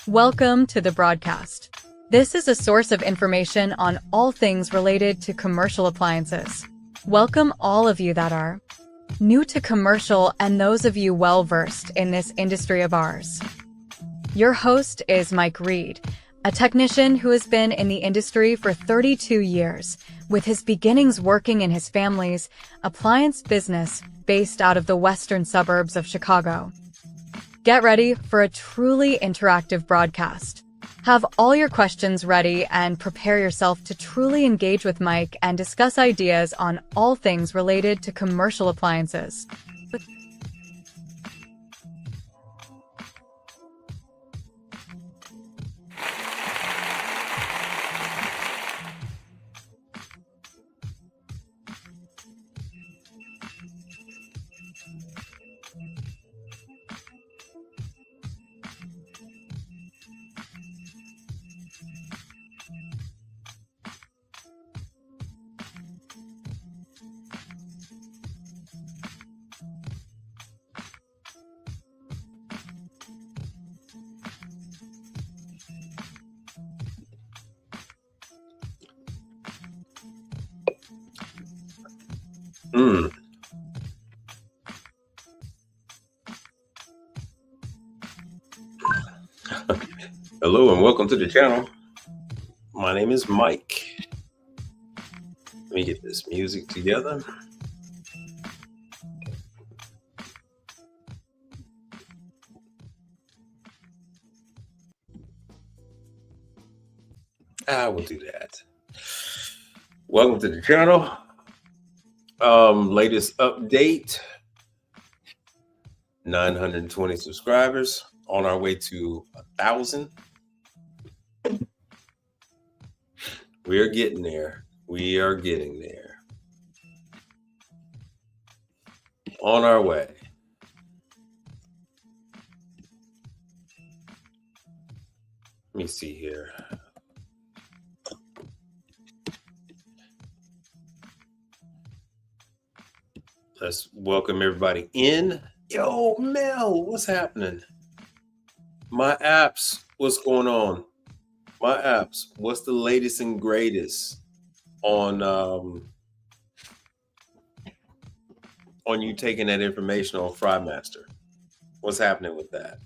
Welcome to the broadcast. This is a source of information on all things related to commercial appliances. Welcome all of you that are new to commercial and those of you well-versed in this industry of ours. Your host is Mike Reed, a technician who has been in the industry for 32 years, with his beginnings working in his family's appliance business based out of the western suburbs of Chicago. Get ready for a truly interactive broadcast. Have all your questions ready and prepare yourself to truly engage with Mike and discuss ideas on all things related to commercial appliances. Hello and welcome to the channel. My name is Mike. Let me get this music together. I will do that. Welcome to the channel. Latest update, 920 subscribers, on our way to 1,000. We are getting there. We are getting there. On our way. Let me see here. Let's welcome everybody in. Yo, Mel, what's happening? My apps, what's going on? My apps, what's the latest and greatest on you taking that information on FryMaster? What's happening with that?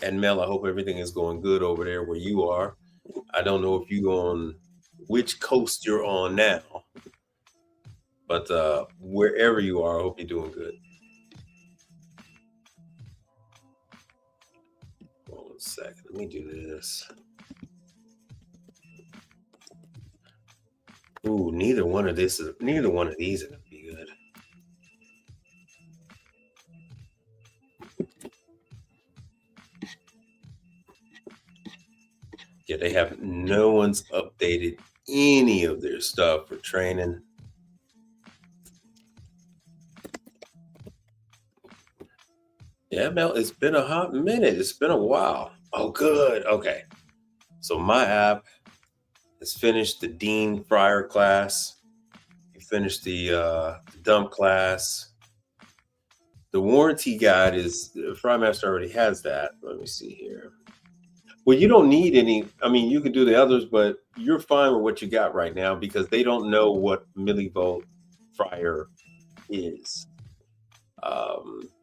And Mel, I hope everything is going good over there where you are. I don't know if you're on which coast you're on now, but wherever you are, I hope you're doing good. Hold on a second, let me do this. Ooh, neither one of these are gonna be good. Yeah, they have no one's updated any of their stuff for training. Yeah, Mel, it's been a hot minute. It's been a while. Oh, good. Okay. So my app has finished the Dean Fryer class. You finished the dump class. The warranty guide is, FryMaster already has that. Let me see here. Well, you don't need any. I mean, you can do the others, but you're fine with what you got right now because they don't know what millivolt fryer is.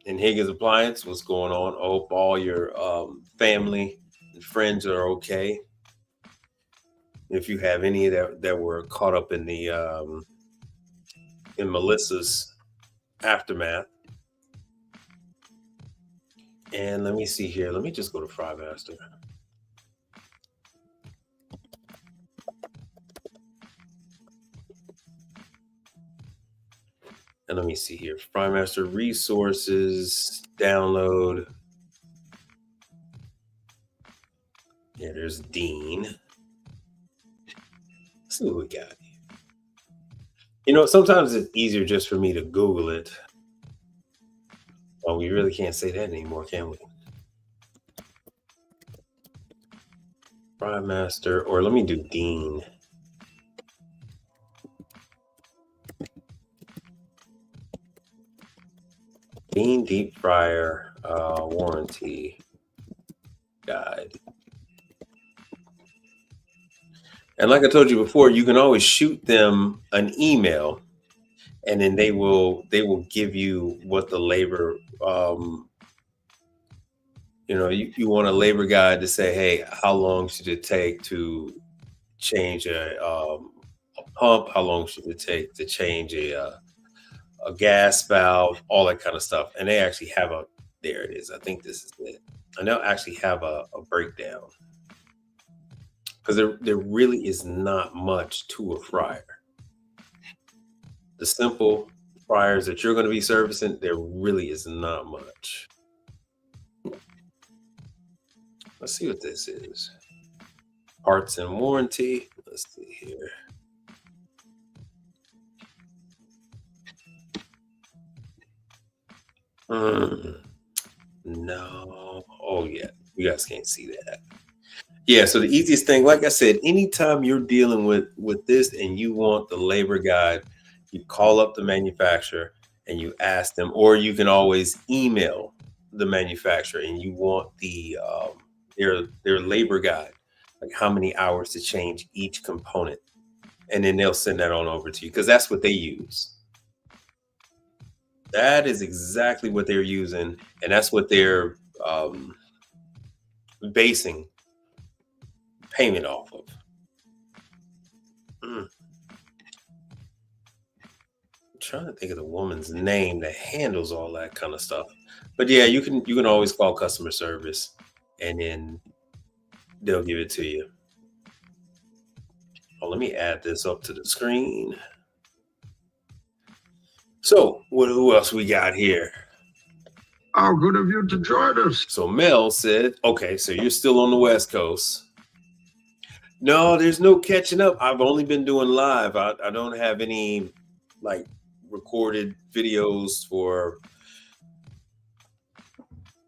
In Higgins Appliance, what's going on? I hope all your family and friends are okay. If you have any that were caught up in the in Melissa's aftermath. And let me see here. Let me just go to FryMaster. And let me see here. FryMaster resources, download. Yeah, there's Dean. Let's see what we got. You know, sometimes it's easier just for me to Google it. Well, we really can't say that anymore, can we? FryMaster, or let me do Dean. Dean Deep Fryer warranty guide. And like I told you before, you can always shoot them an email, and then they will give you what the labor. You want a labor guide to say, hey, how long should it take to change a pump? How long should it take to change a gas valve? All that kind of stuff. And they actually have a, there it is. I think this is it. And they'll actually have a breakdown, because there really is not much to a fryer. The simple fryers that you're going to be servicing, there really is not much. Let's see what this is. Parts and warranty. Let's see here. No. Oh, yeah. You guys can't see that. Yeah. So the easiest thing, like I said, anytime you're dealing with this and you want the labor guide, you call up the manufacturer and you ask them, or you can always email the manufacturer and you want their labor guide, like how many hours to change each component, and then they'll send that on over to you, because that's what they use. That is exactly what they're using, and that's what they're basing payment off of. I'm trying to think of the woman's name that handles all that kind of stuff. But yeah, you can always call customer service, and then they'll give it to you. Oh, let me add this up to the screen. So, who else we got here? How good of you to join us. So Mel said, okay, so you're still on the West Coast. No, there's no catching up. I've only been doing live. I don't have any like recorded videos for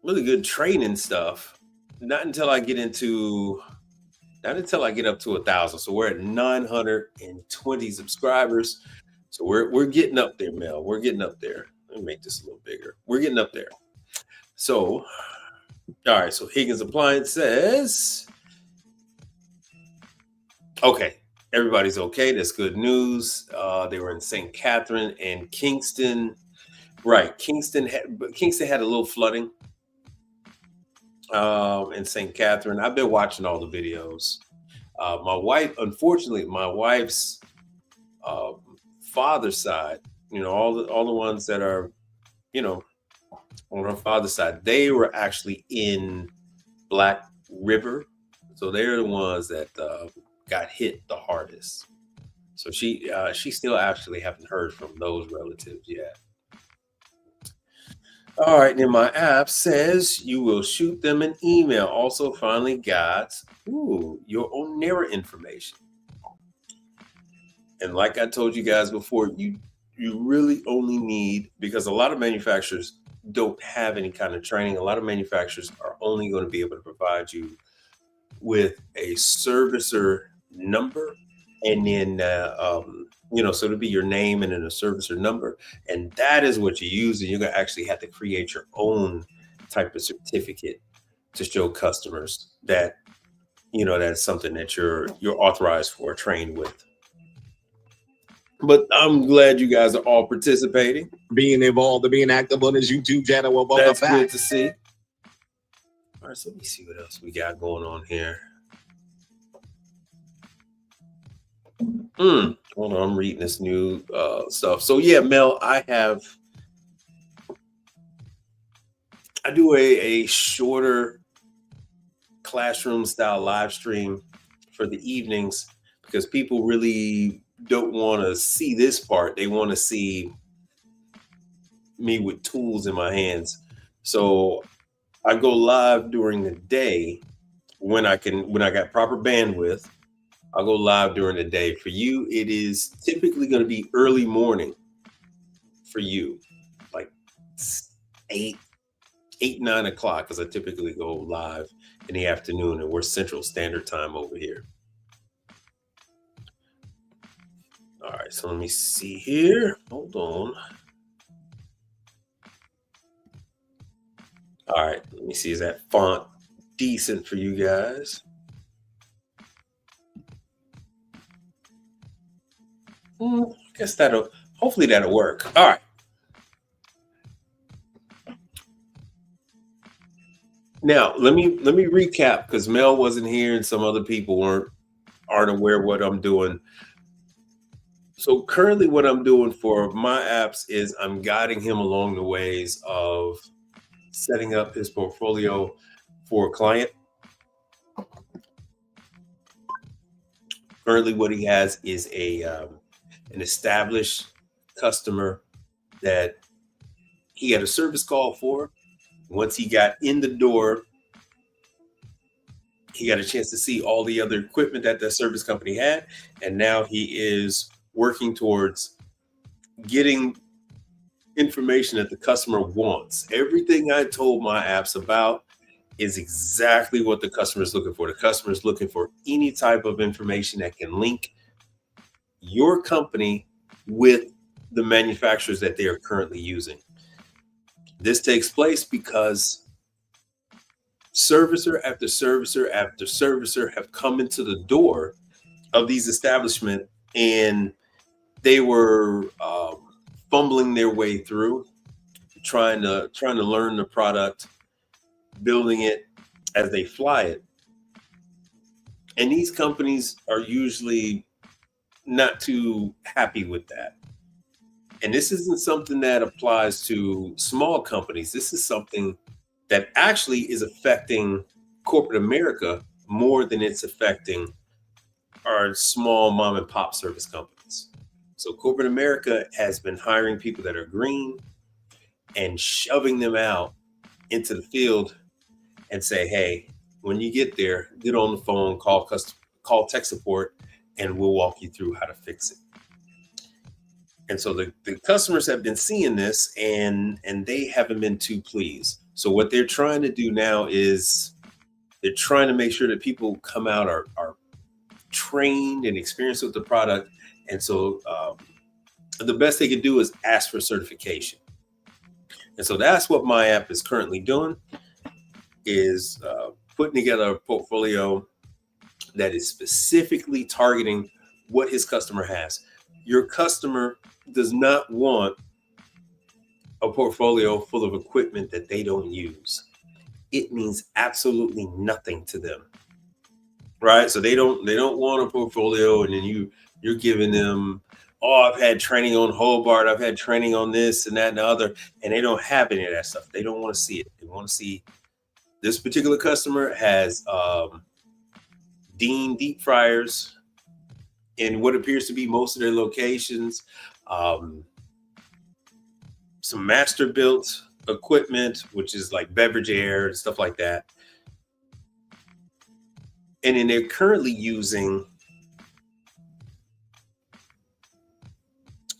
really good training stuff. Not until I get up to 1,000. So we're at 920 subscribers. So we're getting up there, Mel. We're getting up there. Let me make this a little bigger. We're getting up there. So, all right. So Higgins Appliance says, okay, everybody's okay. That's good news. They were in St. Catherine and Kingston. Right. Kingston had a little flooding in St. Catherine. I've been watching all the videos. Unfortunately, my wife's father's side, all the ones that are, on her father's side, they were actually in Black River. So they're the ones that got hit the hardest. So she still actually haven't heard from those relatives yet. All right, then my app says you will shoot them an email. Also, finally got your own NERA information. And like I told you guys before, you really only need, because a lot of manufacturers don't have any kind of training. A lot of manufacturers are only going to be able to provide you with a servicer number, and then so it'll be your name and then a servicer number, and that is what you use. And you're gonna actually have to create your own type of certificate to show customers that that's something that you're authorized for, trained with. But I'm glad you guys are all participating, being involved, and being active on his YouTube channel. Well, that's good to see. All right, so let me see what else we got going on here. Hold on, I'm reading this new stuff. So yeah, Mel, I do a shorter classroom style live stream for the evenings, because people really don't want to see this part. They want to see me with tools in my hands. So I go live during the day when I got proper bandwidth. I'll go live during the day. For you, it is typically going to be early morning for you, like 8, 9 o'clock, because I typically go live in the afternoon, and we're Central Standard Time over here. All right, so let me see here. Hold on. All right, let me see. Is that font decent for you guys? I guess hopefully that'll work. All right. Now let me recap because Mel wasn't here and some other people aren't aware of what I'm doing. So currently what I'm doing for my apps is I'm guiding him along the ways of setting up his portfolio for a client. Currently what he has is an established customer that he had a service call for. Once he got in the door, he got a chance to see all the other equipment that the service company had. And now he is working towards getting information that the customer wants. Everything I told my apps about is exactly what the customer is looking for. The customer is looking for any type of information that can link your company with the manufacturers that they are currently using. This takes place because servicer after servicer after servicer have come into the door of these establishments, and they were fumbling their way through, trying to learn the product, building it as they fly it. And these companies are usually not too happy with that. And this isn't something that applies to small companies. This is something that actually is affecting corporate America more than it's affecting our small mom and pop service companies. So corporate America has been hiring people that are green and shoving them out into the field and say, hey, when you get there, get on the phone, call tech support, and we'll walk you through how to fix it. And so the customers have been seeing this and they haven't been too pleased. So what they're trying to do now is they're trying to make sure that people come out are trained and experienced with the product. And so the best they can do is ask for certification. And so that's what my app is currently doing, is putting together a portfolio that is specifically targeting what his customer has. Your customer does not want a portfolio full of equipment that they don't use. It means absolutely nothing to them, right? So they don't want a portfolio, and then you're giving them, oh, I've had training on Hobart, I've had training on this and that and the other, and they don't have any of that stuff. They don't want to see it. They want to see this particular customer has Dean deep fryers in what appears to be most of their locations, some master built equipment, which is like beverage air and stuff like that. And then they're currently using,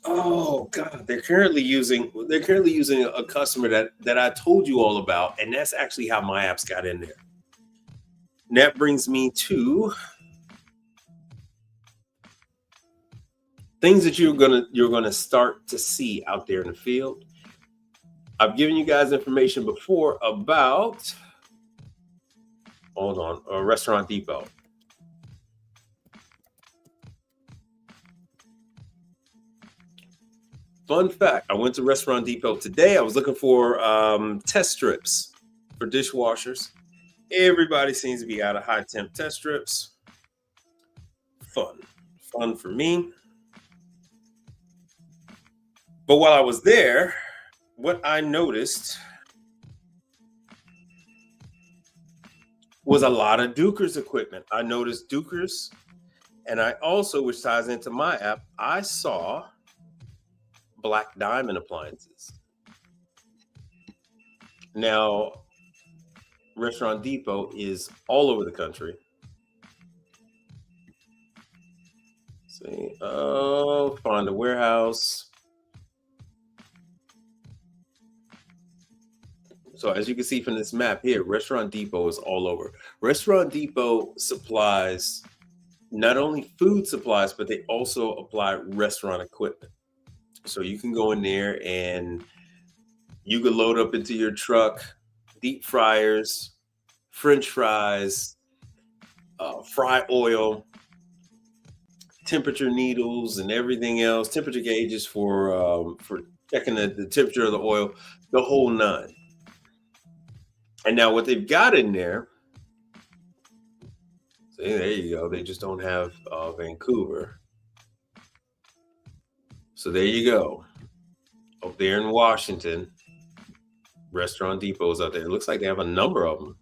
they're currently using a customer that I told you all about, and that's actually how my apps got in there. And that brings me to things that you're gonna start to see out there in the field. I've given you guys information before about, Restaurant Depot. Fun fact, I went to Restaurant Depot today. I was looking for test strips for dishwashers. Everybody seems to be out of high temp test strips. Fun for me. But while I was there, what I noticed was a lot of Dukers equipment. I noticed Dukers, and I also, which ties into my app, I saw Black Diamond appliances. Now, Restaurant Depot is all over the country. See, find a warehouse. So as you can see from this map here, Restaurant Depot is all over. Restaurant Depot supplies not only food supplies, but they also apply restaurant equipment. So you can go in there and you can load up into your truck deep fryers, French fries, fry oil, temperature needles and everything else, temperature gauges for checking the temperature of the oil, the whole nine. And now what they've got in there, see, there you go. They just don't have Vancouver. So there you go. Up there in Washington, Restaurant Depot's out there. It looks like they have a number of them.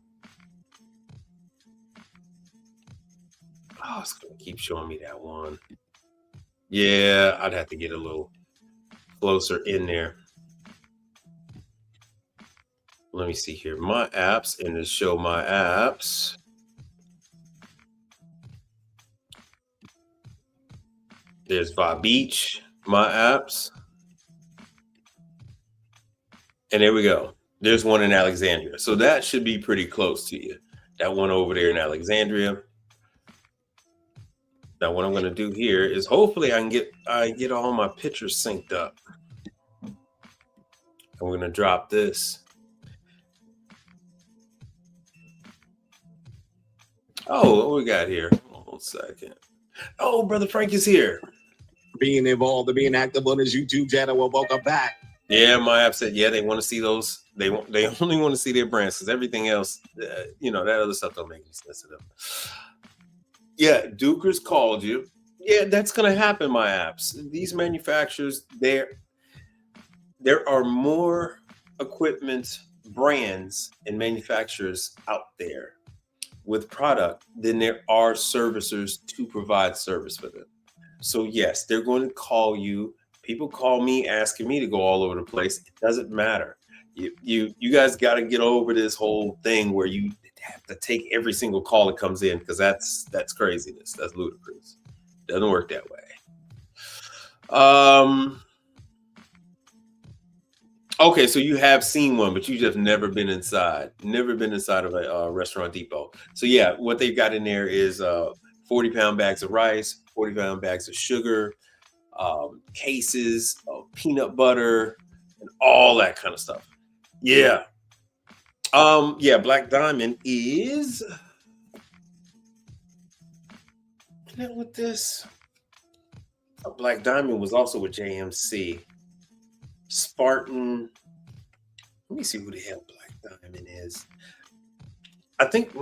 Oh, it's going to keep showing me that one. Yeah, I'd have to get a little closer in there. Let me see here. My apps, and to show my apps. There's Va Beach, my apps. And there we go. There's one in Alexandria. So that should be pretty close to you. That one over there in Alexandria. Now what I'm going to do here is hopefully I get all my pictures synced up. And we're going to drop this. Oh, what we got here? Hold on a second. Oh, Brother Frank is here. Being involved and being active on his YouTube channel. Well, welcome back. Yeah, my app said, yeah, they want to see those. They only want to see their brands because everything else, that other stuff don't make any sense to them. Yeah, Dukers called you. Yeah, that's going to happen, my apps. These manufacturers, there are more equipment brands and manufacturers out there with product than there are servicers to provide service for them. So yes, they're going to call you. People call me asking me to go all over the place. It doesn't matter. You guys got to get over this whole thing where you have to take every single call that comes in, because that's craziness. That's ludicrous. Doesn't work that way. Okay, so you have seen one, but you just never been inside. Never been inside of a Restaurant Depot. So yeah, what they've got in there is 40-pound bags of rice, 40-pound bags of sugar, cases of peanut butter, and all that kind of stuff. Yeah. Yeah, Black Diamond is with this. Black Diamond was also with JMC. Spartan. Let me see who the hell Black Diamond is. I think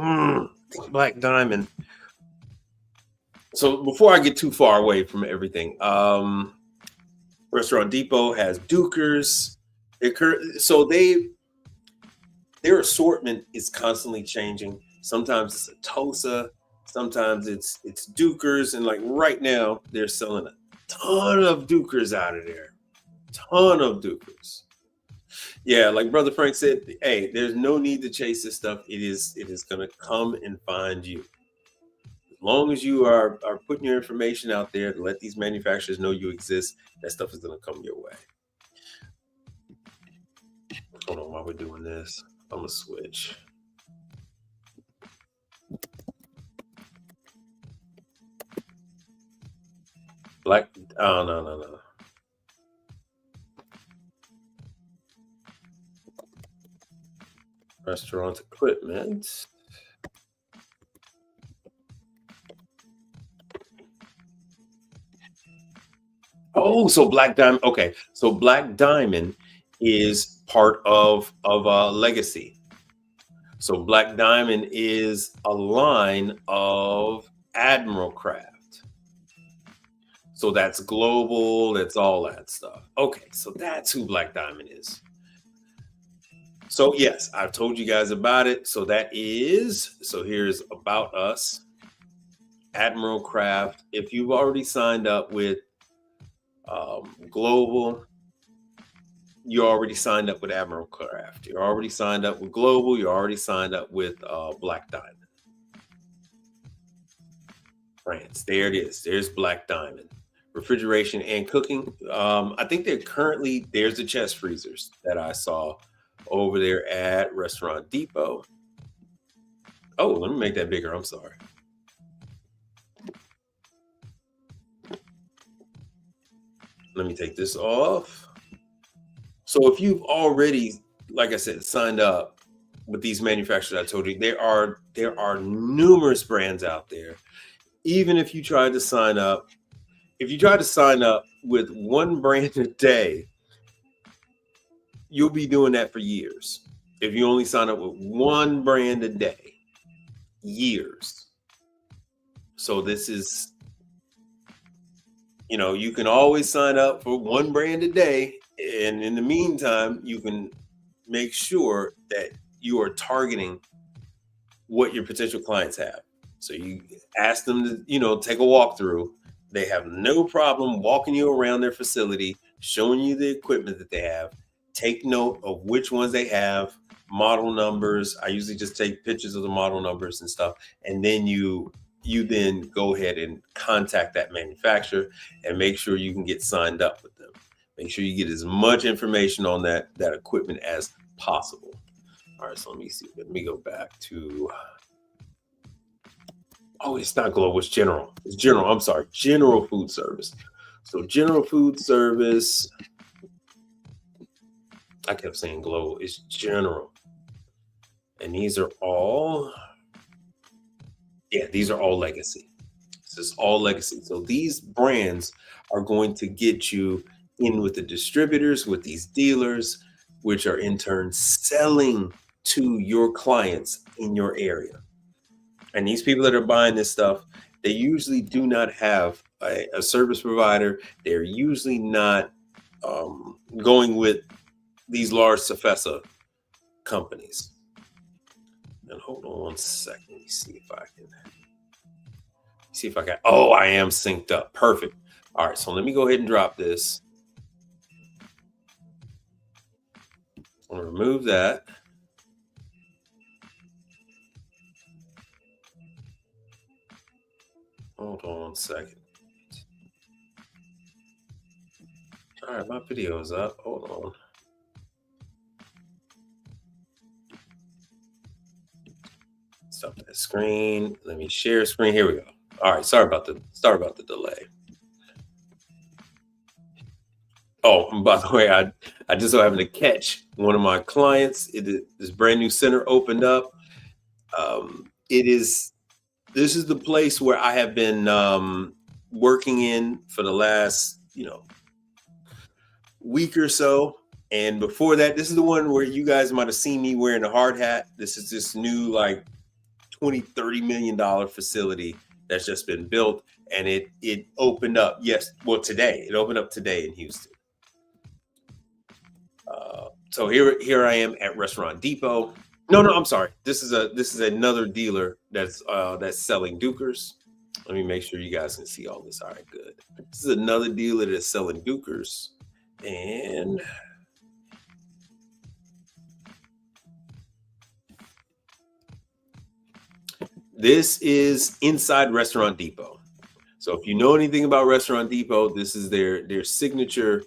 Black Diamond. So before I get too far away from everything, Restaurant Depot has Dukers. So their assortment is constantly changing. Sometimes it's a Tosa, sometimes it's Dukers, and like right now they're selling a ton of Dukers out of there. Ton of Dukers. Yeah, like Brother Frank said, hey, there's no need to chase this stuff. It is gonna come and find you. As long as you are putting your information out there to let these manufacturers know you exist, that stuff is gonna come your way. Hold on, while we're doing this, I'm gonna switch. No. Restaurant equipment. Oh, so Black Diamond. Okay, so Black Diamond is part of Legacy. So Black Diamond is a line of Admiral Craft. So that's global. That's all that stuff. Okay, so that's who Black Diamond is. So yes, I've told you guys about it. So here's About Us, Admiral Craft. If you've already signed up with Global, you already signed up with Admiral Craft. You're already signed up with Global. You're already signed up with Black Diamond. France, there it is. There's Black Diamond. Refrigeration and cooking. I think there's the chest freezers that I saw over there at Restaurant Depot. Oh, let me make that bigger. I'm sorry. Let me take this off. So if you've already, like I said, signed up with these manufacturers I told you, there are numerous brands out there. Even if you tried to sign up if you try to sign up with one brand a day, you'll be doing that for years. If you only sign up with one brand a day, years. So this is, you can always sign up for one brand a day. And in the meantime, you can make sure that you are targeting what your potential clients have. So you ask them to, take a walkthrough. They have no problem walking you around their facility, showing you the equipment that they have. Take note of which ones they have, model numbers. I usually just take pictures of the model numbers and stuff. And then you then go ahead and contact that manufacturer and make sure you can get signed up with them. Make sure you get as much information on that equipment as possible. All right, so let me see. Let me go back to, it's not Global, it's General. It's General, I'm sorry, General Food Service. So General Food Service, I kept saying Global, it's General. And these are all legacy. This is all legacy. So these brands are going to get you in with the distributors, with these dealers, which are in turn selling to your clients in your area. And these people that are buying this stuff, they usually do not have a service provider. They're usually not going with these large Safesa companies. And hold on one second. Let me see if I can. Oh, I am synced up. Perfect. All right, so let me go ahead and drop this. I'm going to remove that. Hold on one second. All right, my video is up. Hold on. Stop that screen. Let me share screen. Here we go. All right, sorry about the delay. Oh, and by the way, I just so happened to catch one of my clients. This brand new center opened up. This is the place where I have been working in for the last, week or so. And before that, this is the one where you guys might have seen me wearing a hard hat. This is this new like $20-30 million facility that's just been built, and it opened up. Today it opened up today in Houston. So here I am at Restaurant Depot. No, I'm sorry. This is another dealer that's selling Dukers. Let me make sure you guys can see all this. All right, good. This is another dealer that's selling Dukers, and this is inside Restaurant Depot. So if you know anything about Restaurant Depot, this is their signature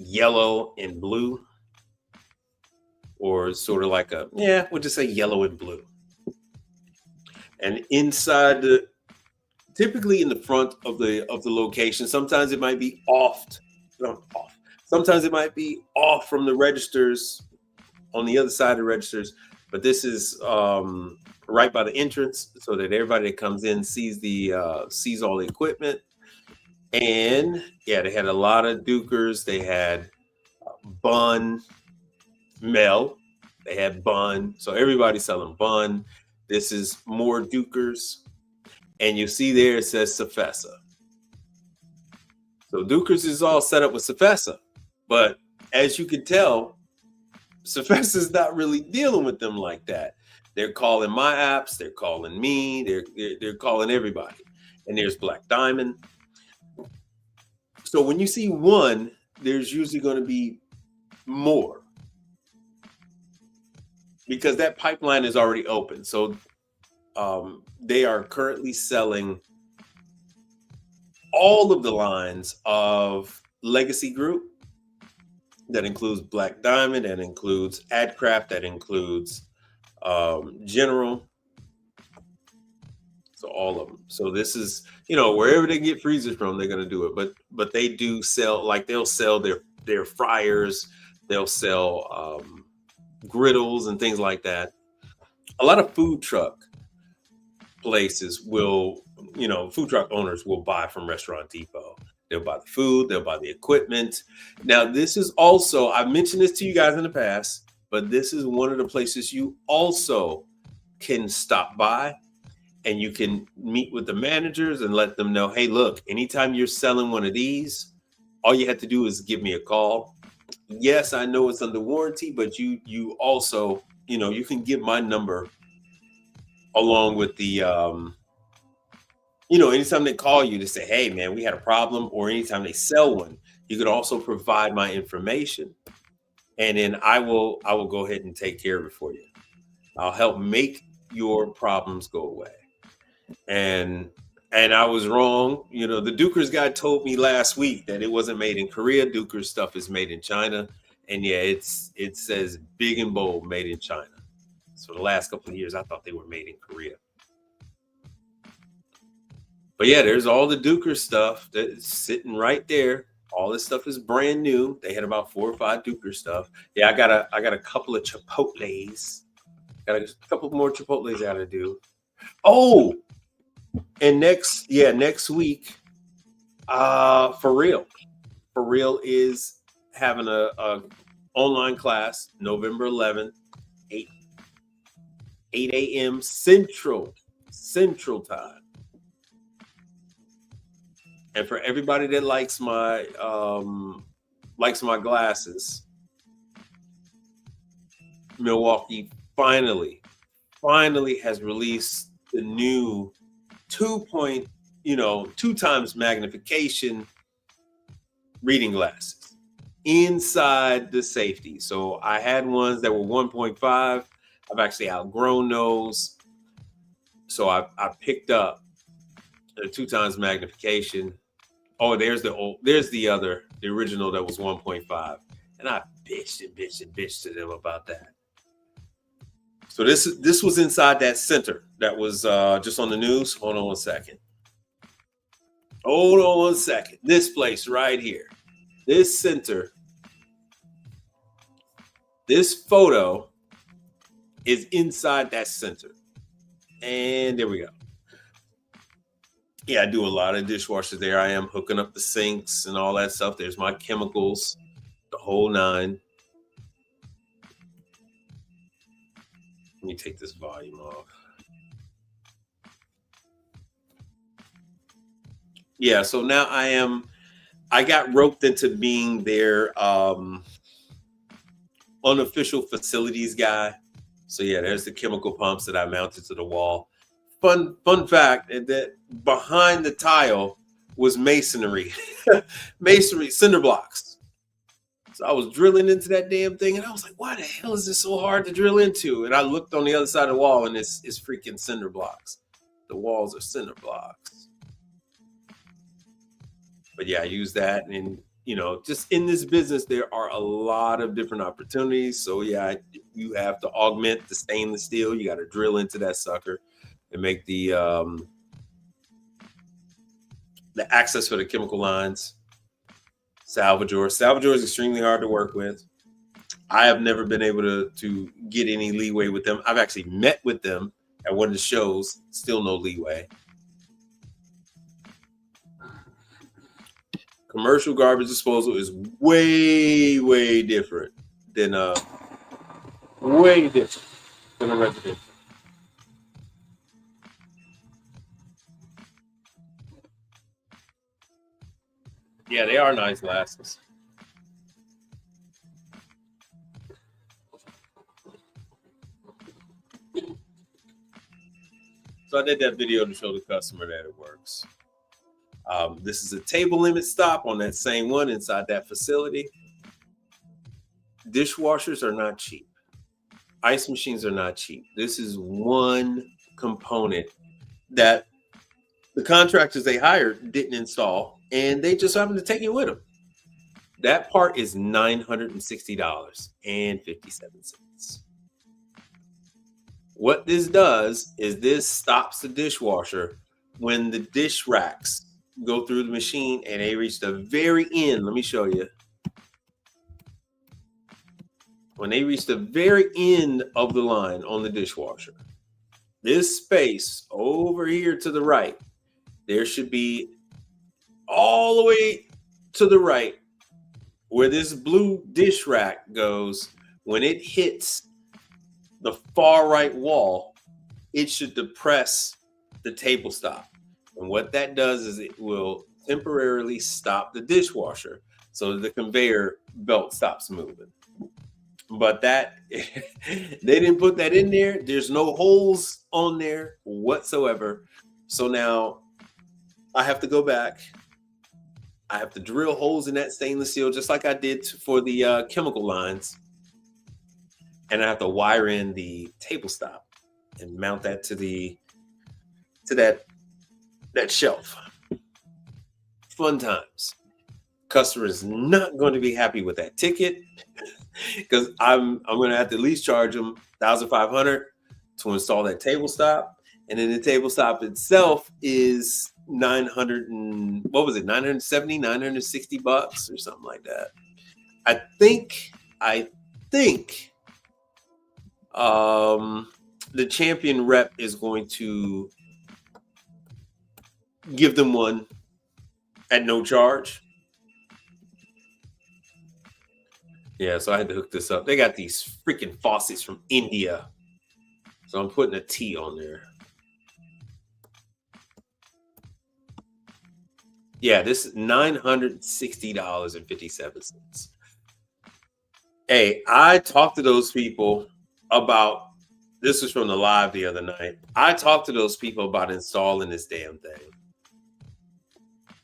yellow and blue, or sort of like we'll just say yellow and blue. And inside typically in the front of the location, sometimes it might be sometimes it might be off from the registers, on the other side of the registers. But this is right by the entrance, so that everybody that comes in sees all the equipment. And they had a lot of Dukers. They had bun, Mel. They had bun. So everybody's selling bun. This is more Dukers. And you see there it says Safesa. So Dukers is all set up with Safesa. But as you can tell, Safesa is not really dealing with them like that. They're calling my apps. They're calling me. They're calling everybody. And there's Black Diamond. So when you see one, there's usually going to be more, because that pipeline is already open. So they are currently selling all of the lines of Legacy Group. That includes Black Diamond, that includes AdCraft, that includes General. So all of them. So this is, wherever they get freezers from, they're going to do it. But they do sell, like they'll sell their fryers, they'll sell griddles and things like that. A lot of food truck places will food truck owners will buy from Restaurant Depot. They'll buy the food, they'll buy the equipment. Now, this is also, I've mentioned this to you guys in the past, but this is one of the places you also can stop by, and you can meet with the managers and let them know, hey, look, anytime you're selling one of these, all you have to do is give me a call. Yes, I know it's under warranty, but you also, you can give my number along with the, anytime they call you to say, hey, man, we had a problem, or anytime they sell one, you could also provide my information. And then I will go ahead and take care of it for you. I'll help make your problems go away. And I was wrong. The Dukers guy told me last week that it wasn't made in Korea. Dukers stuff is made in China. And yeah, it says big and bold, made in China. So the last couple of years, I thought they were made in Korea. But yeah, there's all the Duker stuff that's sitting right there. All this stuff is brand new. They had about 4 or 5 Duker stuff. Yeah, I got a couple of Chipotles. Got a couple more Chipotles I gotta do. Oh, and next week, For Real is having a online class November 11th, 8 a.m. Central Time. And for everybody that likes my glasses, Milwaukee finally has released the new 2 times magnification reading glasses inside the safety. So I had ones that were 1.5. I've actually outgrown those. So I picked up the 2 times magnification. Oh, there's the original that was 1.5. And I bitched to them about that. So this was inside that center that was just on the news. Hold on one second. This place right here. This center. This photo is inside that center. And there we go. Yeah, I do a lot of dishwashers there. I am hooking up the sinks and all that stuff. There's my chemicals, the whole 9. Let me take this volume off. Yeah, so now I got roped into being their unofficial facilities guy. So yeah, there's the chemical pumps that I mounted to the wall. Fun fact that behind the tile was masonry, cinder blocks. So I was drilling into that damn thing, and I was like, why the hell is this so hard to drill into? And I looked on the other side of the wall, and it's freaking cinder blocks. The walls are cinder blocks. But yeah, I use that. And, just in this business, there are a lot of different opportunities. So yeah, you have to augment the stainless steel. You got to drill into that sucker and make the access for the chemical lines. Salvador is extremely hard to work with. I have never been able to get any leeway with them. I've actually met with them at one of the shows. Still no leeway. Commercial garbage disposal is way different than a residential. Yeah, they are nice glasses. So I did that video to show the customer that it works. This is a table limit stop on that same one inside that facility. Dishwashers are not cheap. Ice machines are not cheap. This is one component that the contractors they hired didn't install, and they just happened to take it with them. That part is $960.57. What this does is this stops the dishwasher when the dish racks go through the machine and they reach the very end. Let me show you. When they reach the very end of the line on the dishwasher, this space over here to the right there should be all the way to the right where this blue dish rack goes. When it hits the far right wall, it should depress the table stop. And what that does is it will temporarily stop the dishwasher so the conveyor belt stops moving. But that they didn't put that in there. There's no holes on there whatsoever. So now I have to go back. I have to drill holes in that stainless steel just like I did for the chemical lines. And I have to wire in the table stop and mount that to that shelf. Fun times. Customer is not going to be happy with that ticket because I'm going to have to at least charge them $1,500 to install that table stop, and then the table stop itself is $970, $960 or something like that. I think the champion rep is going to give them one at no charge. Yeah, so I had to hook this up. They got these freaking faucets from India. So I'm putting a T on there. Yeah, this is $960.57. Hey, I talked to those people about, this was from the live the other night. I talked to those people about installing this damn thing.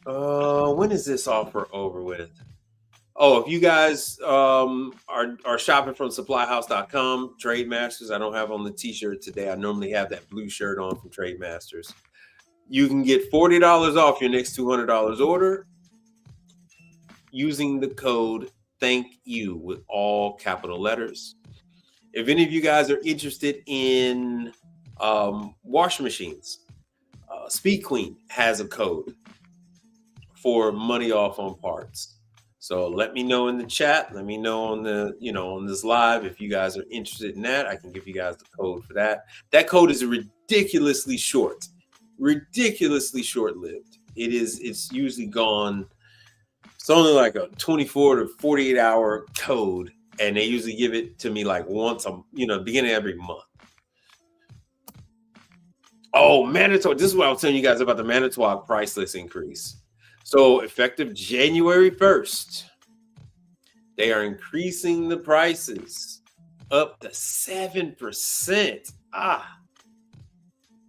When is this offer over with? Oh, if you guys are shopping from supplyhouse.com, Trademasters, I don't have on the t-shirt today. I normally have that blue shirt on from Trademasters. You can get $40 off your next $200 order using the code THANK-YOU with all capital letters. If any of you guys are interested in washing machines, Speed Queen has a code for money off on parts. So let me know in the chat. Let me know on on this live if you guys are interested in that. I can give you guys the code for that. That code is ridiculously short-lived. It's usually gone. It's only like a 24 to 48 hour code, and they usually give it to me like once beginning of every month. Oh, Manitowoc. This is what I was telling you guys about the Manitowoc price list increase. So effective January 1st, they are increasing the prices up to 7%.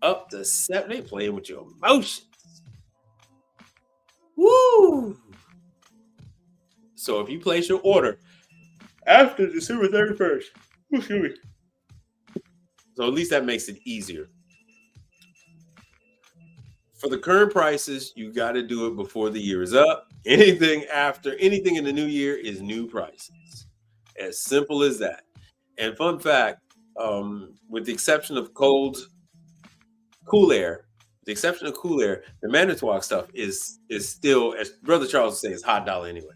Up to 7%. They playing with your emotions. Woo! So if you place your order after December 31st, excuse me. So at least that makes it easier. For the current prices, you got to do it before the year is up. Anything in the new year is new prices. As simple as that. And fun fact, with the exception of Cool Air, the Manitowoc stuff is still, as Brother Charles would say, is hot dollar anyway.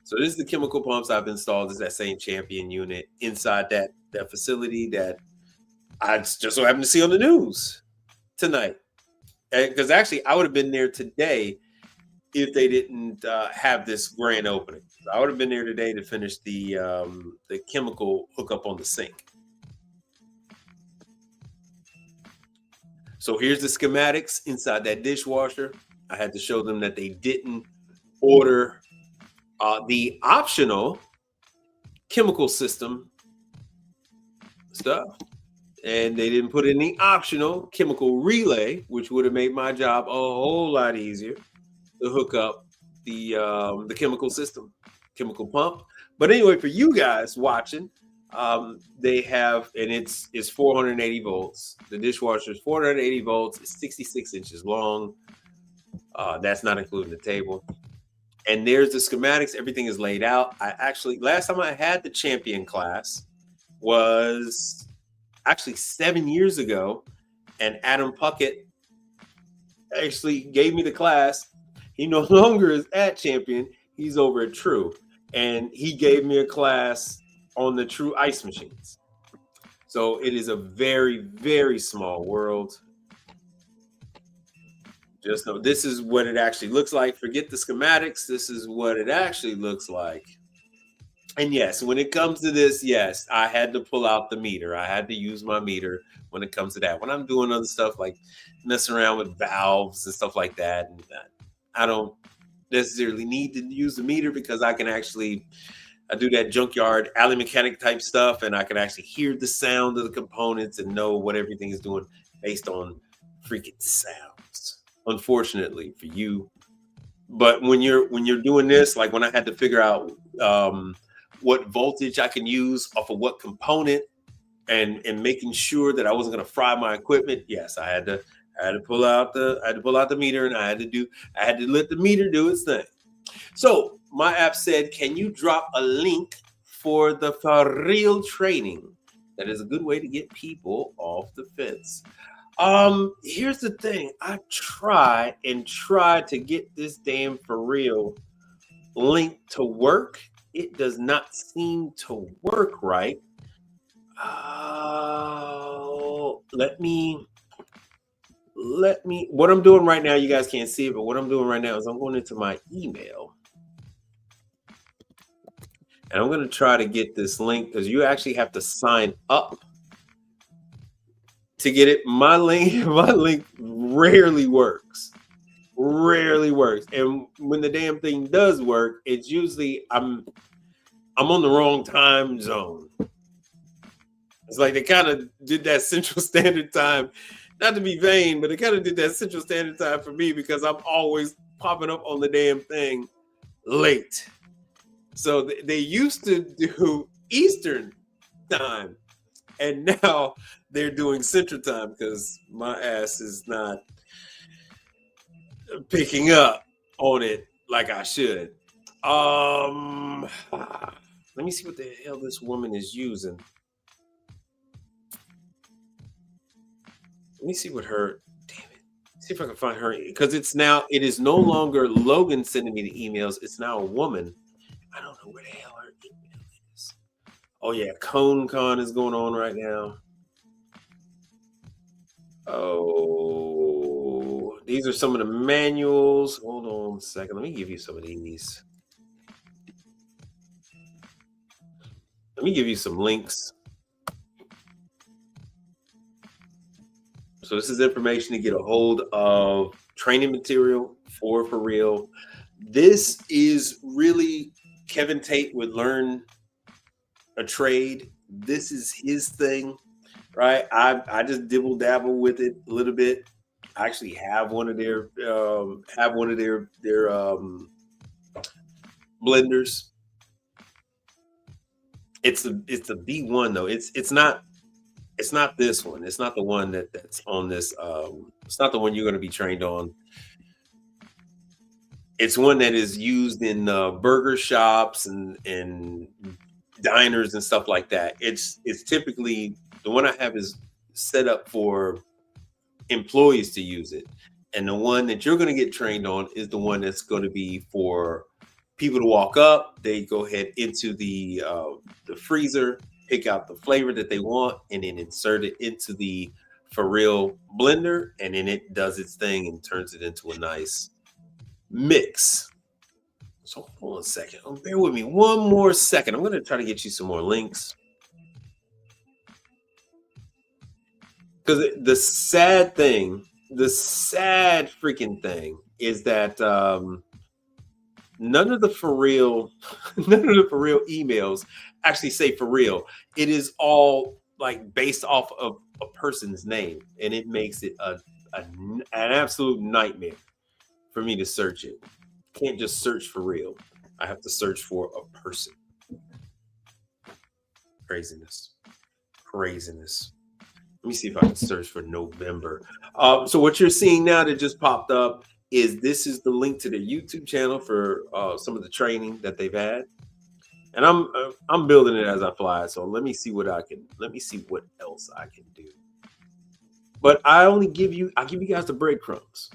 So this is the chemical pumps I've installed. This is that same Champion unit inside that facility that I just so happened to see on the news tonight. Because actually, I would have been there today if they didn't have this grand opening. I would have been there today to finish the chemical hookup on the sink. So here's the schematics inside that dishwasher. I had to show them that they didn't order the optional chemical system stuff. And they didn't put in the optional chemical relay, which would have made my job a whole lot easier to hook up the chemical system, chemical pump. But anyway, for you guys watching, they have, and it's 480 volts. The dishwasher is 480 volts. It's 66 inches long. That's not including the table. And there's the schematics. Everything is laid out. Last time I had the Champion class was actually 7 years ago, and Adam Puckett actually gave me the class. He no longer is at Champion. He's over at True, and he gave me a class on the True ice machines. So it is a very, very small world. Just know this is what it actually looks like. Forget the schematics. This is what it actually looks like. And yes, when it comes to this, yes, I had to pull out the meter. I had to use my meter when it comes to that. When I'm doing other stuff like messing around with valves and stuff like that, and I don't necessarily need to use the meter because I do that junkyard alley mechanic type stuff, and I can actually hear the sound of the components and know what everything is doing based on freaking sounds. Unfortunately for you, but when you're doing this, like when I had to figure out what voltage I can use off of what component, and making sure that I wasn't going to fry my equipment, yes, I had to pull out the meter, and I had to let the meter do its thing. So my app said, can you drop a link for the For Real training? That is a good way to get people off the fence. Here's the thing. I try to get this damn For Real link to work. It does not seem to work right. What I'm doing right now, you guys can't see it, but what I'm doing right now is I'm going into my email. And I'm going to try to get this link because you actually have to sign up to get it. My link rarely works. And when the damn thing does work, it's usually I'm on the wrong time zone. It's like they kind of did that Central Standard Time, not to be vain, but they kind of did that Central Standard Time for me because I'm always popping up on the damn thing late. So they used to do Eastern Time, and now they're doing Central Time because my ass is not picking up on it like I should. Let me see what the hell this woman is using. Let me see what her, damn it. See if I can find her, because it is no longer Logan sending me the emails. It's now a woman. I don't know where the hell her email is. Oh yeah, ConeCon is going on right now. Oh, these are some of the manuals. Hold on a second. Let me give you some of these. Let me give you some links. So this is information to get a hold of training material for real. This is really Kevin Tate would learn a trade. This is his thing, right? I just dibble dabble with it a little bit. I actually have one of their blenders. It's the B1 though. It's not this one. It's not the one that's on this. It's not the one you're going to be trained on. It's one that is used in burger shops and diners and stuff like that. It's typically the one I have is set up for employees to use it, and the one that you're going to get trained on is the one that's going to be for people to walk up. They go ahead into the freezer, pick out the flavor that they want, and then insert it into the For Real blender, and then it does its thing and turns it into a nice mix. So hold on a second. Bear with me one more second. I'm going to try to get you some more links. Because the sad freaking thing is that none of the For Real emails actually say For Real. It is all like based off of a person's name, and it makes it an absolute nightmare for me to search it. Can't just search For Real. I have to search for a person. Craziness. Let me see if I can search for November. So what you're seeing now that just popped up is the link to their YouTube channel for some of the training that they've had, and I'm building it as I fly. So let me see what else I can do. But I give you guys the breadcrumbs.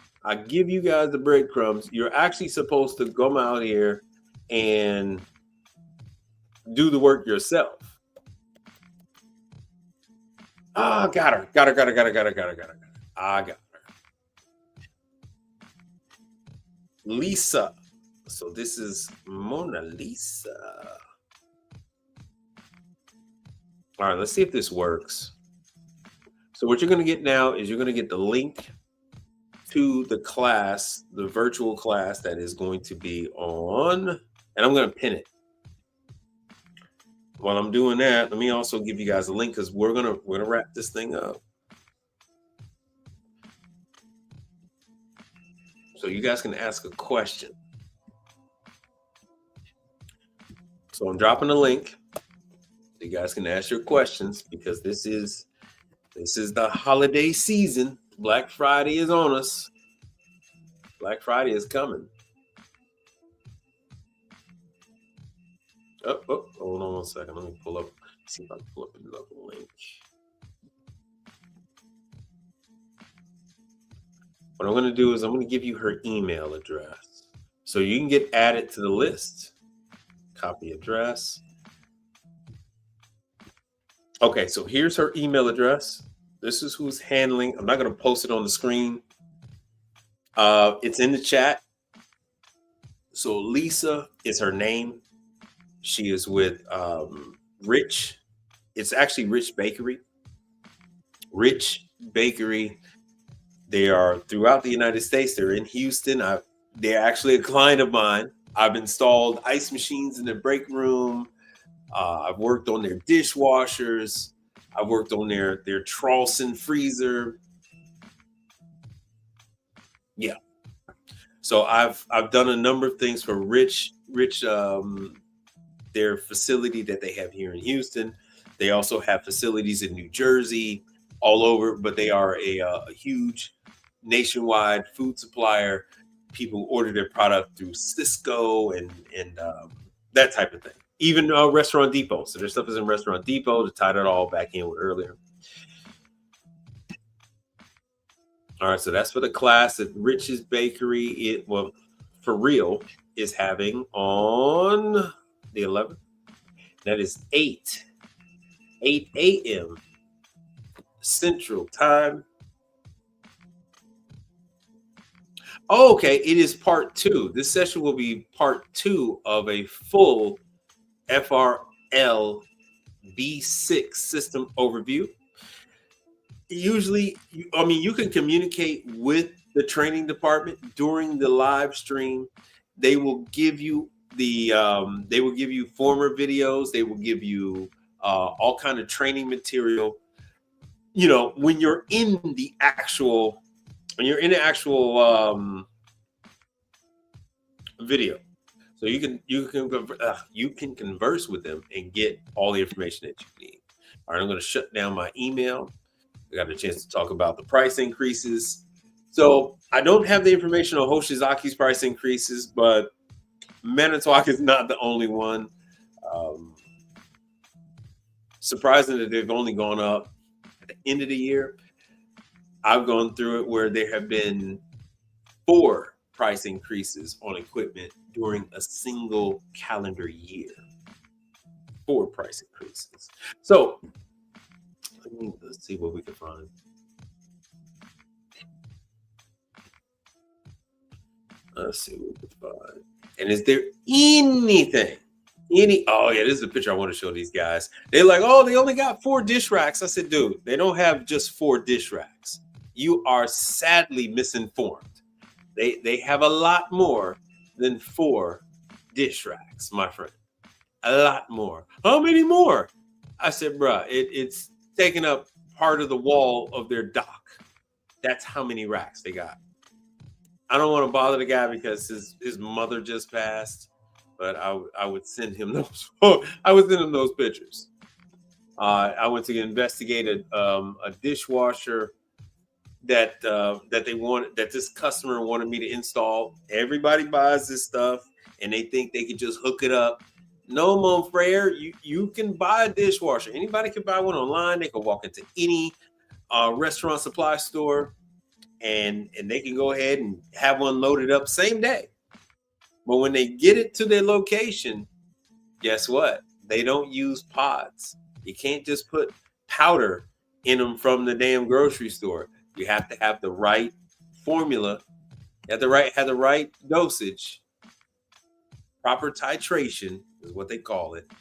You're actually supposed to come out here and do the work yourself. Got her. I got her. Lisa. So this is Mona Lisa. All right, let's see if this works. So what you're going to get now is you're going to get the link to the class, the virtual class that is going to be on, and I'm going to pin it. While I'm doing that, let me also give you guys a link because we're gonna wrap this thing up. So you guys can ask a question. So I'm dropping a link. You guys can ask your questions because this is the holiday season. Black Friday is on us. Black Friday is coming. Oh, hold on one second. Let me pull up. See if I can pull up another link. What I'm going to do is I'm going to give you her email address so you can get added to the list. Copy address. Okay, so here's her email address. This is who's handling. I'm not going to post it on the screen. It's in the chat. So Lisa is her name. She is with Rich. It's actually Rich Bakery. Rich Bakery. They are throughout the United States. They're in Houston. They're actually a client of mine. I've installed ice machines in their break room. I've worked on their dishwashers. I've worked on their Tralson freezer. Yeah. So I've done a number of things for Rich, their facility that they have here in Houston. They also have facilities in New Jersey, all over, but they are a huge nationwide food supplier. People order their product through Cisco and that type of thing. Even Restaurant Depot. So their stuff is in Restaurant Depot to tie that all back in with earlier. All right, so that's for the class that Rich's Bakery, for real, is having on the 11th. That is 8 a.m. Central Time. Oh, okay, it is part 2. This session will be part 2 of a full FRL B6 system overview. Usually, you can communicate with the training department during the live stream. They will give you former videos. They will give you all kind of training material. You know, when you're in the actual video, so you can converse with them and get all the information that you need. All right, I'm going to shut down my email. I got a chance to talk about the price increases. So I don't have the information on Hoshizaki's price increases, but Manitowoc is not the only one. Surprising that they've only gone up at the end of the year. I've gone through it where there have been 4 price increases on equipment during a single calendar year. 4 price increases. So let's see what we can find. Let's see what we can find. And is there anything? Oh yeah, this is a picture I want to show these guys. They're like, oh, they only got 4 dish racks. I said, dude, they don't have just 4 dish racks. You are sadly misinformed. They have a lot more than 4 dish racks, my friend. A lot more. How many more? I said, bruh, it's taking up part of the wall of their dock. That's how many racks they got. I don't want to bother the guy because his mother just passed, but I would send him those. I would send him those pictures. I went to investigate a dishwasher that this customer wanted me to install. Everybody buys this stuff and they think they can just hook it up. No, mon frere, you can buy a dishwasher. Anybody can buy one online. They can walk into any restaurant supply store and they can go ahead and have one loaded up same day. But when they get it to their location, guess what? They don't use pods. You can't just put powder in them from the damn grocery store. You have to have the right formula Had the right dosage, proper titration is what they call it,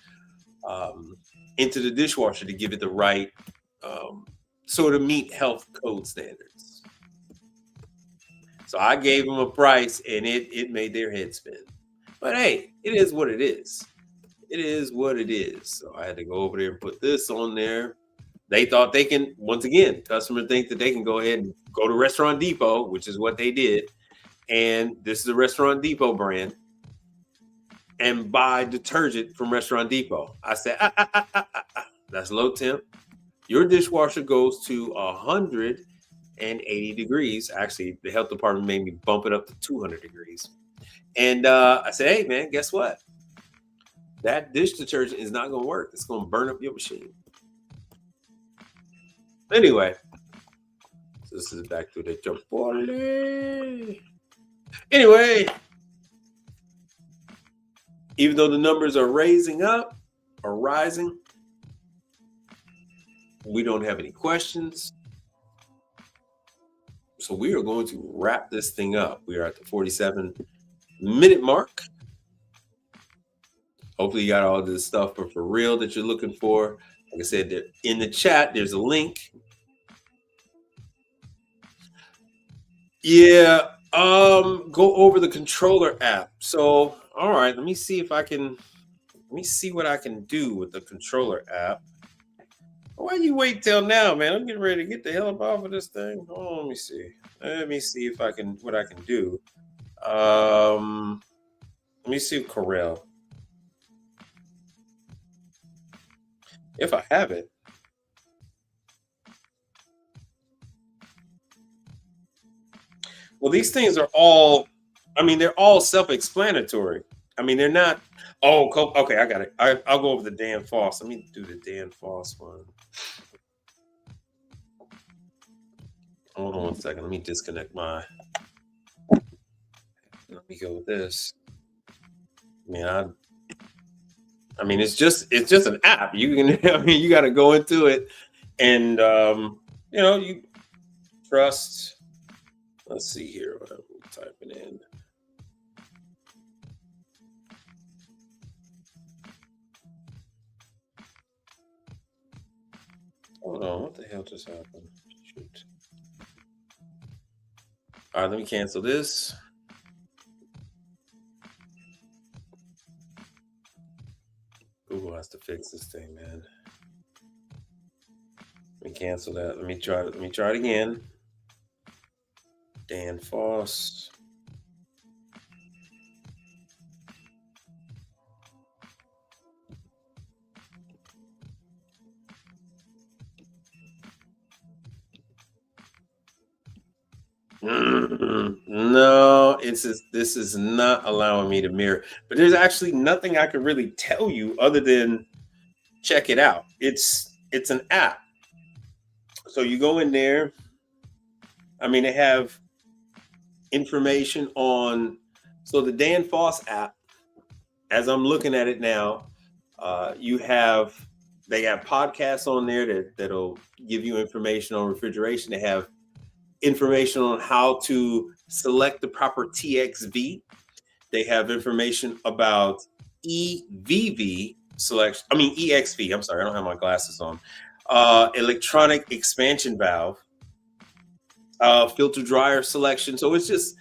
into the dishwasher to give it the right sort of meet health code standards. So I gave them a price, and it made their head spin. But hey, it is what it is. It is what it is. So I had to go over there and put this on there. They thought they can, once again, customers think that they can go ahead and go to Restaurant Depot, which is what they did. And this is a Restaurant Depot brand, and buy detergent from Restaurant Depot. I said, that's low temp. Your dishwasher goes to 180 degrees. Actually, the health department made me bump it up to 200 degrees. And I said, hey, man, guess what? That dish detergent is not going to work. It's going to burn up your machine. Anyway, so this is back to the Chipotle. Anyway, even though the numbers are rising, we don't have any questions. So we are going to wrap this thing up. We are at the 47-minute mark. Hopefully you got all this stuff for real that you're looking for. Like I said, in the chat, there's a link. Yeah, go over the controller app. So, all right, let me see what I can do with the controller app. Why you wait till now, man? I'm getting ready to get the hell up off of this thing. Oh, let me see. Let me see if what I can do. Let me see Corel. If I have it. Well, these things are all, they're all self-explanatory. They're not, okay, I got it. I'll go over the Dan Foss. Let me do the Dan Foss one. Hold on one second. Let me disconnect let me go with this. It's just an app. You can, you got to go into it, and you trust. Let's see here. What I'm typing in. Hold on. What the hell just happened? Shoot. All right. Let me cancel this. Google has to fix this thing, man. Let me cancel that. Let me try it again. Dan Foss. No, this is not allowing me to mirror. But there's actually nothing I can really tell you other than check it out. It's an app. So you go in there. They have information on. So the Dan Foss app, as I'm looking at it now, they have podcasts on there that'll give you information on refrigeration. They have information on how to select the proper TXV. They have information about EVV selection. EXV. I'm sorry, I don't have my glasses on. Electronic expansion valve, filter dryer selection. So it's just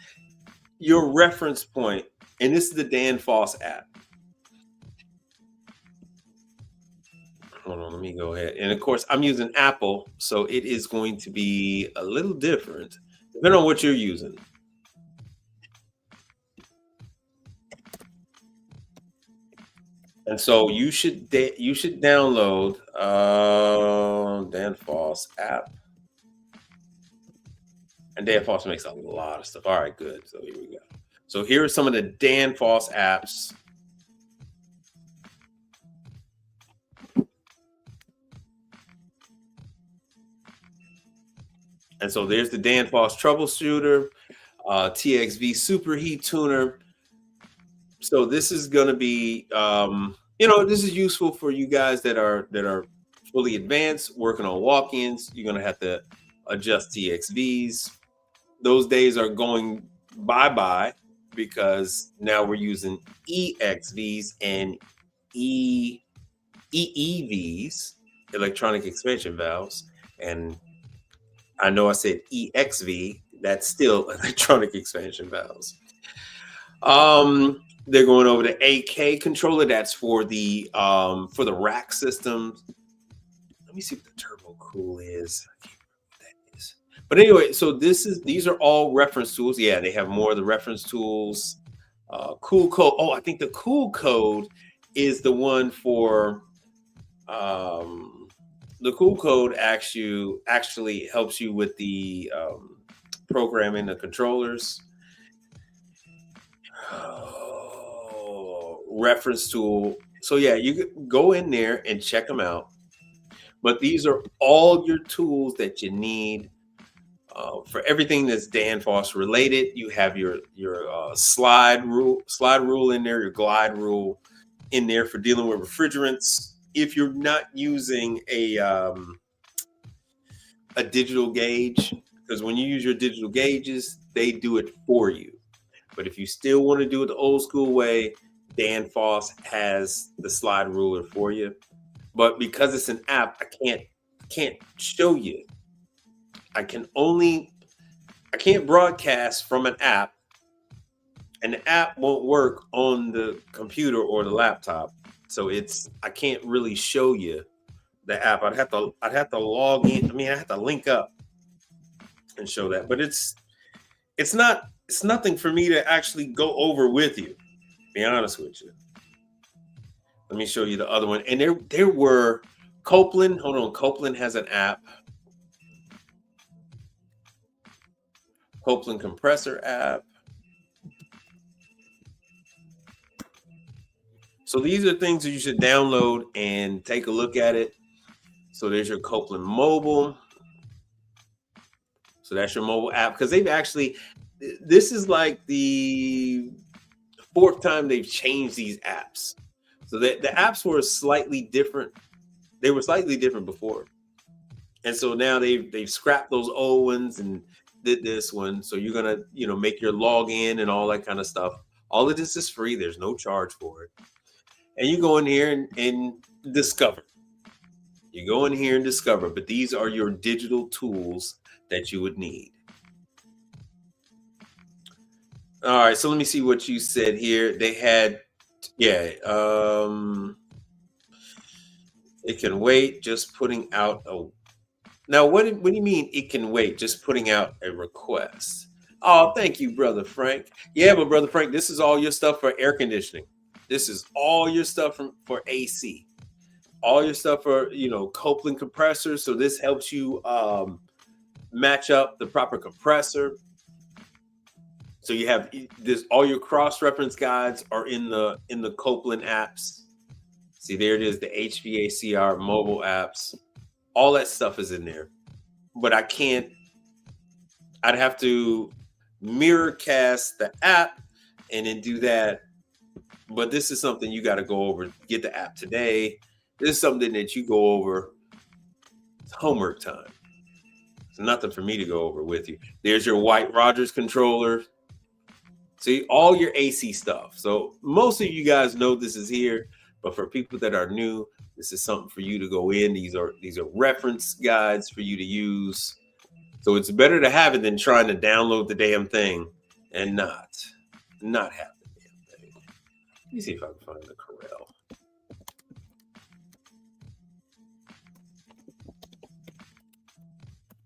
your reference point. And this is the Dan Foss app. Hold on, let me go ahead. And of course, I'm using Apple, so it is going to be a little different depending on what you're using. And so you should download Dan Foss app. And Dan Foss makes a lot of stuff. All right, good. So here we go. So here are some of the Dan Foss apps. And so there's the Dan Foss Troubleshooter, TXV Superheat Tuner. So this is going to be, this is useful for you guys that are fully advanced, working on walk-ins. You're going to have to adjust TXVs. Those days are going bye-bye, because now we're using EXVs and EEVs, electronic expansion valves. And I know I said EXV, that's still electronic expansion valves. They're going over the AK controller. That's for the rack systems. Let me see what the turbo cool is. I can't remember what that is. But anyway, so these are all reference tools. Yeah, they have more of the reference tools. Cool code. Oh, I think the cool code is the one for the cool code actually helps you with the programming the controllers. Reference tool. So yeah, you could go in there and check them out. But these are all your tools that you need for everything that's Danfoss related. You have your slide rule in there, your glide rule in there for dealing with refrigerants. If you're not using a digital gauge, because when you use your digital gauges, they do it for you. But if you still want to do it the old school way, Danfoss has the slide ruler for you. But because it's an app, I can't show you. I can't broadcast from an app, and the app won't work on the computer or the laptop. So I can't really show you the app. I'd have to log in. I mean, I have to link up and show that. But it's nothing for me to actually go over with you. Be honest with you. Let me show you the other one. And there were Copeland. Hold on. Copeland has an app. Copeland compressor app. So these are things that you should download and take a look at it. So there's your Copeland mobile. So that's your mobile app, because this is like the fourth time they've changed these apps. So the apps were slightly different. They were slightly different before. And so now they've scrapped those old ones and did this one. So you're going to, make your login and all that kind of stuff. All of this is free. There's no charge for it. And you go in here and discover. You go in here and discover. But these are your digital tools that you would need. All right, so let me see what you said here. They had, it can wait, just putting out now what do you mean it can wait, just putting out a request? Oh, thank you, Brother Frank. Yeah, but Brother Frank, this is all your stuff for air conditioning. This is all your stuff for AC. All your stuff for, Copeland compressors. So this helps you match up the proper compressor. So you have this, all your cross-reference guides are in the Copeland apps. See, there it is, the HVACR mobile apps. All that stuff is in there. But I'd have to mirror cast the app and then do that. But this is something you got to go over, get the app today. This is something that you go over. It's homework time. It's nothing for me to go over with you. There's your White Rogers controller. See, all your AC stuff. So most of you guys know this is here, but for people that are new, this is something for you to go in. These are reference guides for you to use. So it's better to have it than trying to download the damn thing and not have the damn thing. Let me see if I can find the Corel.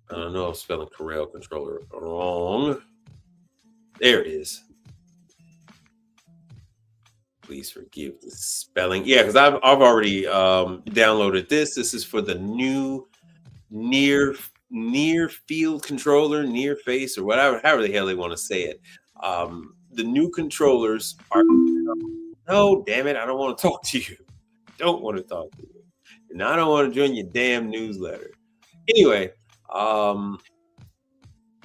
I don't know if I'm spelling Corel controller wrong. There it is. Please forgive the spelling. Yeah, because I've already downloaded this. This is for the new near field controller, near face, or whatever, however the hell they want to say it. The new controllers are. No, damn it! I don't want to talk to you. Don't want to talk to you, and I don't want to join your damn newsletter. Anyway,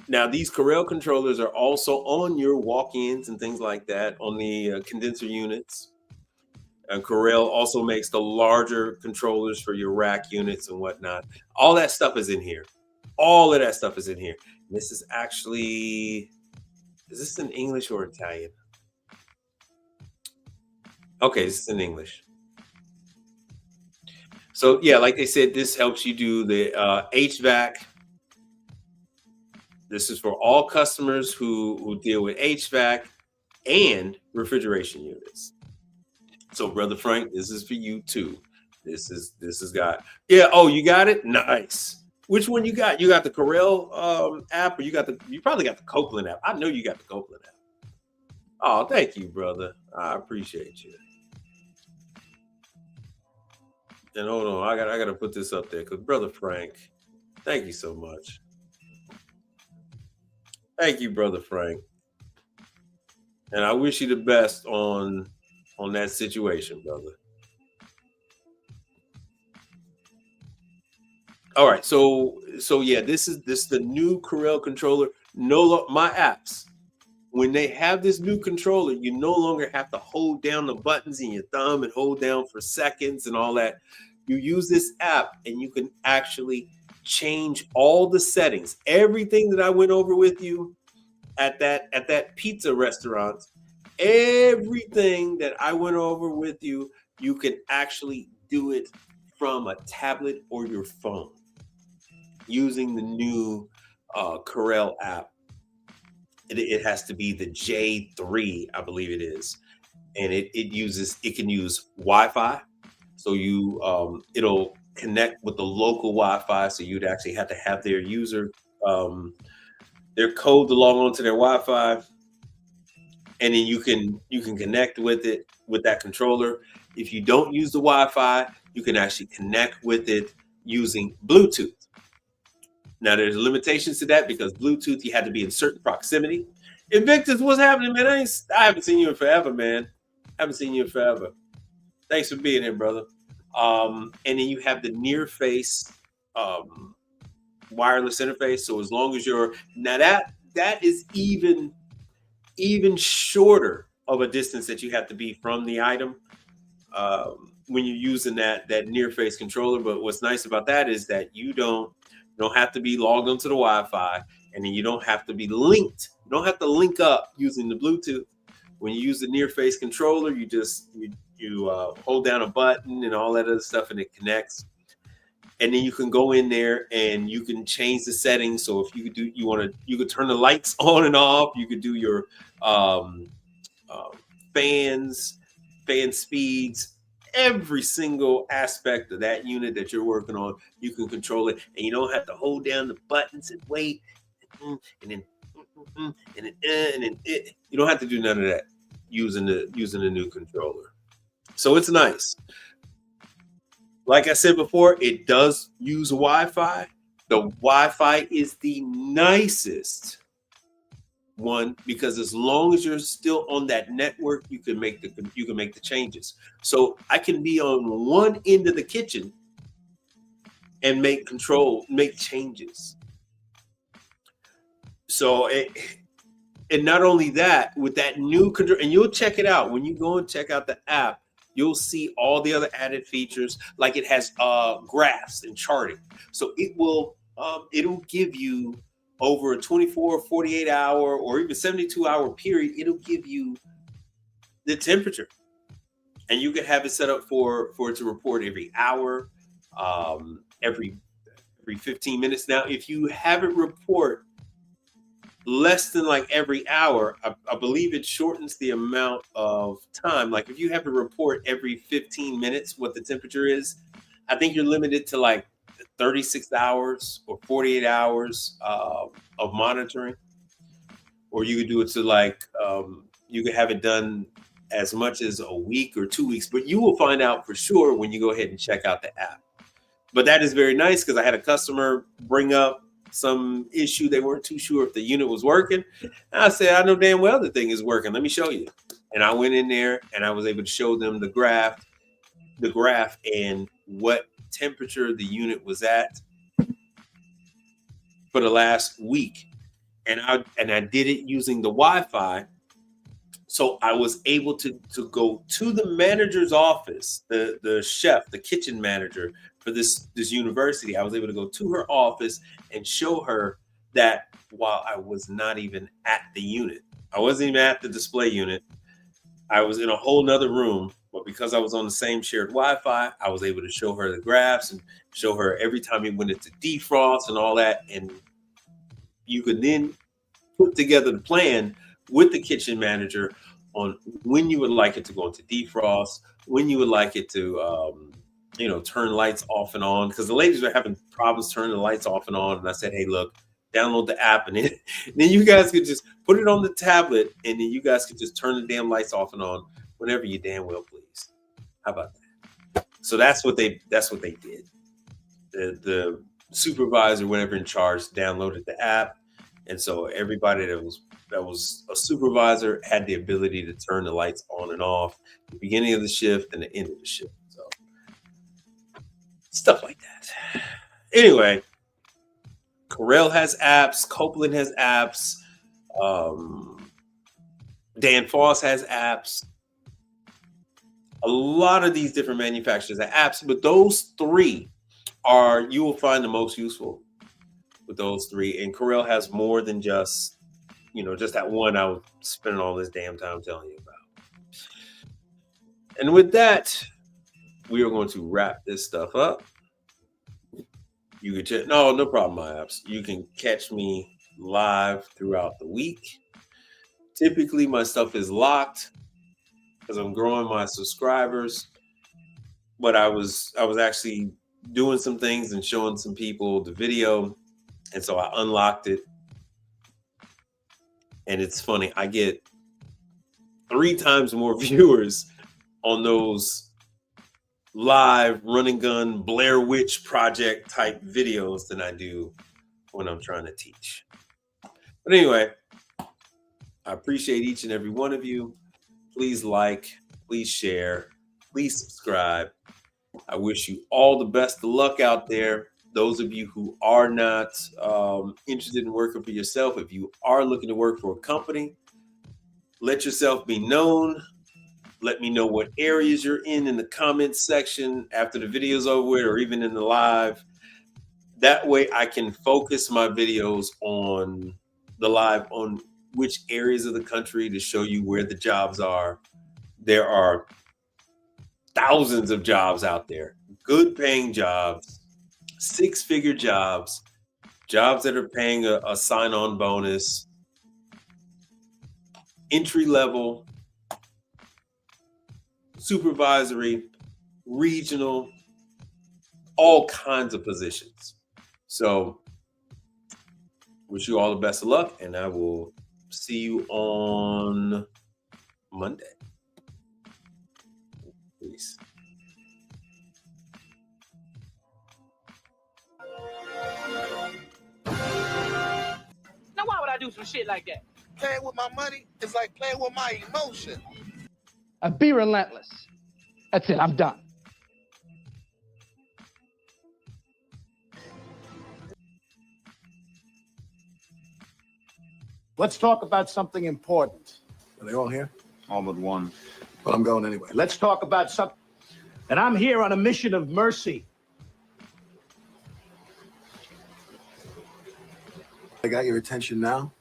now these Corel controllers are also on your walk-ins and things like that on the condenser units. And Corel also makes the larger controllers for your rack units and whatnot. All that stuff is in here. All of that stuff is in here. This is Is this in English or Italian? Okay, this is in English. So yeah, like they said, this helps you do the HVAC. This is for all customers who deal with HVAC and refrigeration units. So, Brother Frank, this is for you too. This is got, yeah. Oh, you got it. Nice. Which one you got? You got the Corel app, or you probably got the Copeland app. I know you got the Copeland app. Oh, thank you, brother. I appreciate you. And hold on, I gotta put this up there because Brother Frank, thank you so much. Thank you, Brother Frank. And I wish you the best on that situation, brother. All right, so yeah, this is the new Corel controller. My apps, when they have this new controller, you no longer have to hold down the buttons in your thumb and hold down for seconds and all that. You use this app and you can actually change all the settings. Everything that I went over with you at that pizza restaurant, everything that I went over with you, you can actually do it from a tablet or your phone using the new Corel app. It has to be the J3, I believe it is, and it can use Wi-Fi, so it'll connect with the local Wi-Fi. So you'd actually have to have their user their code to log on to their Wi-Fi, and then you can connect with it with that controller. If you don't use the Wi-Fi, you can actually connect with it using Bluetooth. Now there's limitations to that because Bluetooth you had to be in certain proximity. Invictus, what's happening, man? I haven't seen you in forever, man. I haven't seen you in forever. Thanks for being here, brother. And then you have the near face wireless interface. So as long as you're now that is even shorter of a distance that you have to be from the item when you're using that near face controller. But what's nice about that is that you don't have to be logged onto the Wi-Fi, and then you don't have to be linked. You don't have to link up using the Bluetooth. When you use the near face controller, you hold down a button and all that other stuff, and it connects. And then you can go in there and you can change the settings. So if you could turn the lights on and off. You could do your fan speeds, every single aspect of that unit that you're working on. You can control it, and you don't have to hold down the buttons and wait, and then you don't have to do none of that using the new controller. So it's nice. Like I said before, it does use Wi-Fi. The Wi-Fi is the nicest one because as long as you're still on that network, you can make the changes. So I can be on one end of the kitchen and make changes. So and not only that, with that new control, and you'll check it out when you go and check out the app. You'll see all the other added features, like it has graphs and charting. So it'll give you over a 24, 48 hour, or even 72 hour period. It'll give you the temperature, and you can have it set up for it to report every hour, every 15 minutes. Now, if you have it report less than like every hour, I believe it shortens the amount of time. Like if you have to report every 15 minutes what the temperature is, I think you're limited to like 36 hours or 48 hours of monitoring. Or you could do it to like you could have it done as much as a week or 2 weeks, but you will find out for sure when you go ahead and check out the app. But that is very nice because I had a customer bring up some issue. They weren't too sure if the unit was working. And I said, I know damn well the thing is working. Let me show you. And I went in there and I was able to show them the graph and what temperature the unit was at for the last week. And I did it using the Wi-Fi. So I was able to go to the manager's office, the chef, the kitchen manager for this university. I was able to go to her office and show her that while I was not even at the unit, I wasn't even at the display unit. I was in a whole nother room, but because I was on the same shared Wi-Fi, I was able to show her the graphs and show her every time it went into defrost and all that. And you could then put together the plan with the kitchen manager on when you would like it to go into defrost, when you would like it to, turn lights off and on. Because the ladies were having problems turning the lights off and on. And I said, hey, look, download the app, and then you guys could just put it on the tablet, and then you guys could just turn the damn lights off and on whenever you damn well please. How about that? So that's what they did. The supervisor, whatever in charge, downloaded the app, and so everybody that was a supervisor had the ability to turn the lights on and off at the beginning of the shift and the end of the shift. So stuff like that. Anyway, Corel has apps. Copeland has apps. Danfoss has apps. A lot of these different manufacturers have apps, but those three you will find the most useful with those three. And Corel has more than just that one I was spending all this damn time telling you about. And with that, we are going to wrap this stuff up. You can check. No problem, my apps. You can catch me live throughout the week. Typically, my stuff is locked because I'm growing my subscribers. But I was actually doing some things and showing some people the video, and so I unlocked it. And it's funny, I get 3 times more viewers on those live run and gun Blair Witch Project type videos than I do when I'm trying to teach. But anyway, I appreciate each and every one of you. Please like, please share, please subscribe. I wish you all the best of luck out there. Those of you who are not interested in working for yourself, if you are looking to work for a company, let yourself be known. Let me know what areas you're in the comments section after the video's over with, or even in the live. That way I can focus my videos on the live on which areas of the country to show you where the jobs are. There are thousands of jobs out there, good paying jobs, 6-figure jobs that are paying a sign-on bonus, entry level, supervisory, regional, all kinds of positions. So wish you all the best of luck, and I will see you on Monday. Peace. Now, why would I do some shit like that? Playing with my money is like playing with my emotion. Be relentless. That's it. I'm done. Let's talk about something important. Are they all here? All but one. Well, I'm going anyway. Let's talk about something. And I'm here on a mission of mercy. I got your attention now?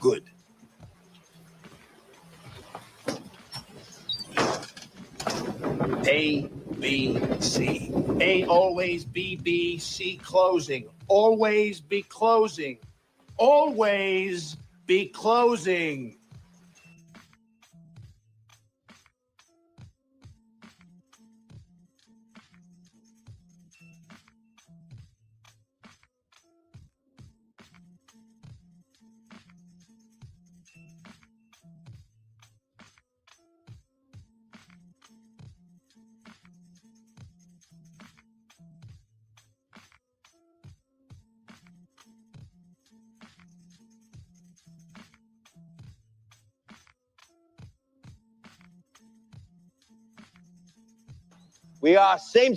Good. A, B, C. A always B, B, C closing. Always be closing. Always be closing. We are same,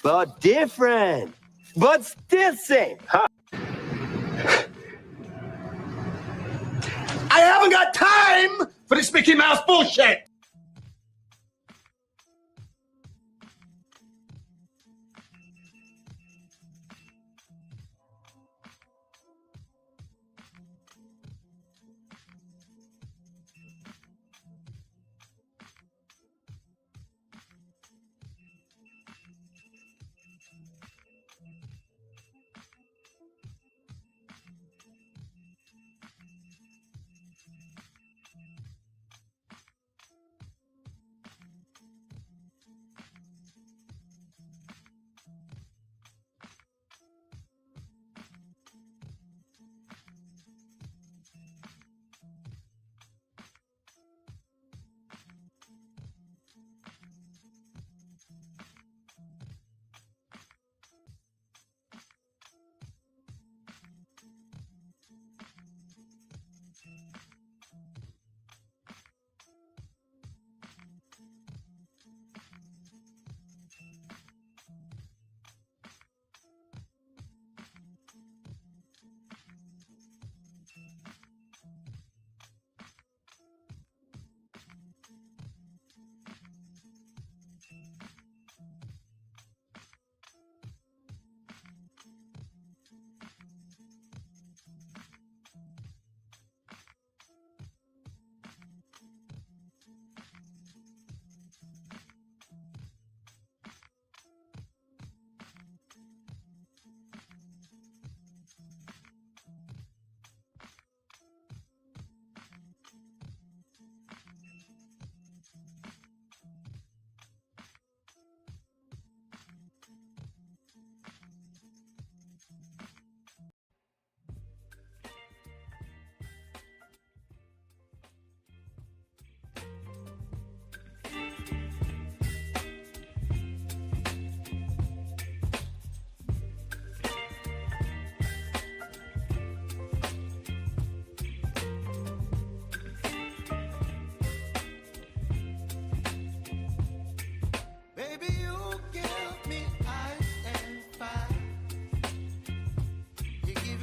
but different, but still same. Huh? I haven't got time for this Mickey Mouse bullshit.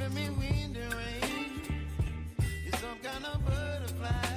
giving me wind and rain. You're some kind of butterfly.